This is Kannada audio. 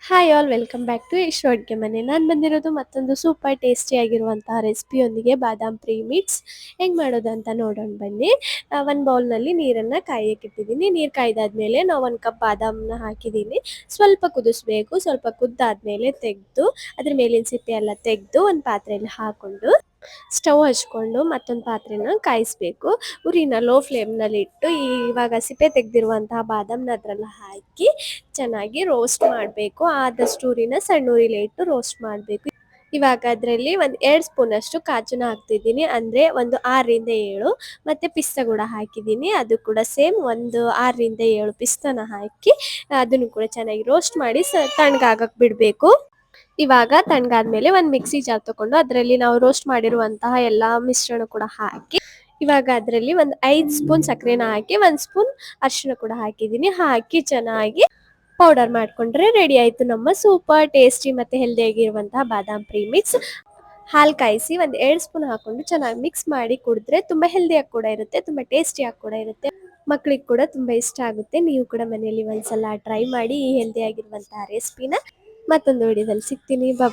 Hi all welcome back to Yash ಅಡ್ಗೆ ಮನೆ. ನಾನು ಬಂದಿರೋದು ಮತ್ತೊಂದು ಸೂಪರ್ ಟೇಸ್ಟಿ ಆಗಿರುವಂತಹ ರೆಸಿಪಿಯೊಂದಿಗೆ ಬಾದಾಮ್ ಪ್ರೀಮಿಕ್ಸ್ ಹೆಂಗೆ ಮಾಡೋದು ಅಂತ ನೋಡೋಣ ಬನ್ನಿ. ಒಂದು ಬೌಲ್ನಲ್ಲಿ ನೀರನ್ನು ಕಾಯಕ್ಕಿಟ್ಟಿದ್ದೀನಿ. ನೀರು ಕಾಯ್ದಾದ್ಮೇಲೆ ನಾವು 1 ಕಪ್ ಬಾದಾಮನ್ನ ಹಾಕಿದ್ದೀನಿ. ಸ್ವಲ್ಪ ಕುದಿಸ್ಬೇಕು. ಸ್ವಲ್ಪ ಕುದ್ದಾದ್ಮೇಲೆ ತೆಗೆದು ಅದ್ರ ಮೇಲಿನ ಸಿಪ್ಪೆ ಎಲ್ಲ ತೆಗೆದು ಒಂದು ಪಾತ್ರೆಯಲ್ಲಿ ಹಾಕೊಂಡು ಸ್ಟವ್ ಹಚ್ಕೊಂಡು ಮತ್ತೊಂದು ಪಾತ್ರೆನ ಕಾಯಿಸ್ಬೇಕು. ಉರಿನ ಲೋ ಫ್ಲೇಮ್ನಲ್ಲಿ ಇಟ್ಟು ಇವಾಗ ಸಿಪ್ಪೆ ತೆಗೆದಿರುವಂತಹ ಬಾದಾಮ್ನ ಅದ್ರಲ್ಲಿ ಹಾಕಿ ಚೆನ್ನಾಗಿ ರೋಸ್ಟ್ ಮಾಡಬೇಕು. ಆದಷ್ಟು ಉರಿನ ಸಣ್ಣ ಉರಿಲೇ ಇಟ್ಟು ರೋಸ್ಟ್ ಮಾಡಬೇಕು. ಇವಾಗ ಅದರಲ್ಲಿ ಒಂದು 2 ಸ್ಪೂನಷ್ಟು ಕಾಜುನ ಹಾಕ್ತಿದ್ದೀನಿ. ಅಂದರೆ ಒಂದು 6ರಿಂದ 7 ಮತ್ತು ಪಿಸ್ತಾ ಕೂಡ ಹಾಕಿದ್ದೀನಿ. ಅದು ಕೂಡ ಸೇಮ್ ಒಂದು 6ರಿಂದ 7 ಪಿಸ್ತಾನ ಹಾಕಿ ಅದನ್ನು ಕೂಡ ಚೆನ್ನಾಗಿ ರೋಸ್ಟ್ ಮಾಡಿ ತಣ್ಣಗಾಗಕ್ಕೆ ಬಿಡಬೇಕು. ಇವಾಗ ತಣ್ಣಗಾದ್ಮೇಲೆ ಒಂದು ಮಿಕ್ಸಿ ಜಾರ್ ತಗೊಂಡು ಅದರಲ್ಲಿ ನಾವು ರೋಸ್ಟ್ ಮಾಡಿರುವಂತಹ ಎಲ್ಲ ಮಿಶ್ರಣ ಕೂಡ ಹಾಕಿ ಇವಾಗ ಅದರಲ್ಲಿ ಒಂದು 5 ಸ್ಪೂನ್ ಸಕ್ಕರೆನ ಹಾಕಿ 1 ಸ್ಪೂನ್ ಅರಿಶಿನ ಕೂಡ ಹಾಕಿದ್ದೀನಿ. ಹಾಕಿ ಚೆನ್ನಾಗಿ ಪೌಡರ್ ಮಾಡಿಕೊಂಡ್ರೆ ರೆಡಿ ಆಯಿತು ನಮ್ಮ ಸೂಪರ್ ಟೇಸ್ಟಿ ಮತ್ತು ಹೆಲ್ದಿಯಾಗಿರುವಂತಹ ಬಾದಾಮ್ ಪ್ರೀಮಿಕ್ಸ್. ಹಾಲು ಕಾಯಿಸಿ ಒಂದು 2 ಸ್ಪೂನ್ ಹಾಕ್ಕೊಂಡು ಚೆನ್ನಾಗಿ ಮಿಕ್ಸ್ ಮಾಡಿ ಕುಡಿದ್ರೆ ತುಂಬ ಹೆಲ್ದಿಯಾಗಿ ಕೂಡ ಇರುತ್ತೆ, ತುಂಬ ಟೇಸ್ಟಿಯಾಗಿ ಕೂಡ ಇರುತ್ತೆ. ಮಕ್ಕಳಿಗೆ ಕೂಡ ತುಂಬ ಇಷ್ಟ ಆಗುತ್ತೆ. ನೀವು ಕೂಡ ಮನೆಯಲ್ಲಿ ಒಂದ್ಸಲ ಟ್ರೈ ಮಾಡಿ ಈ ಹೆಲ್ದಿಯಾಗಿರುವಂತಹ ರೆಸಿಪಿನ. ಮತ್ತೊಂದು ವಿಡಿಯೋದಲ್ಲಿ ಸಿಗ್ತೀನಿ. ಬಾಯ್.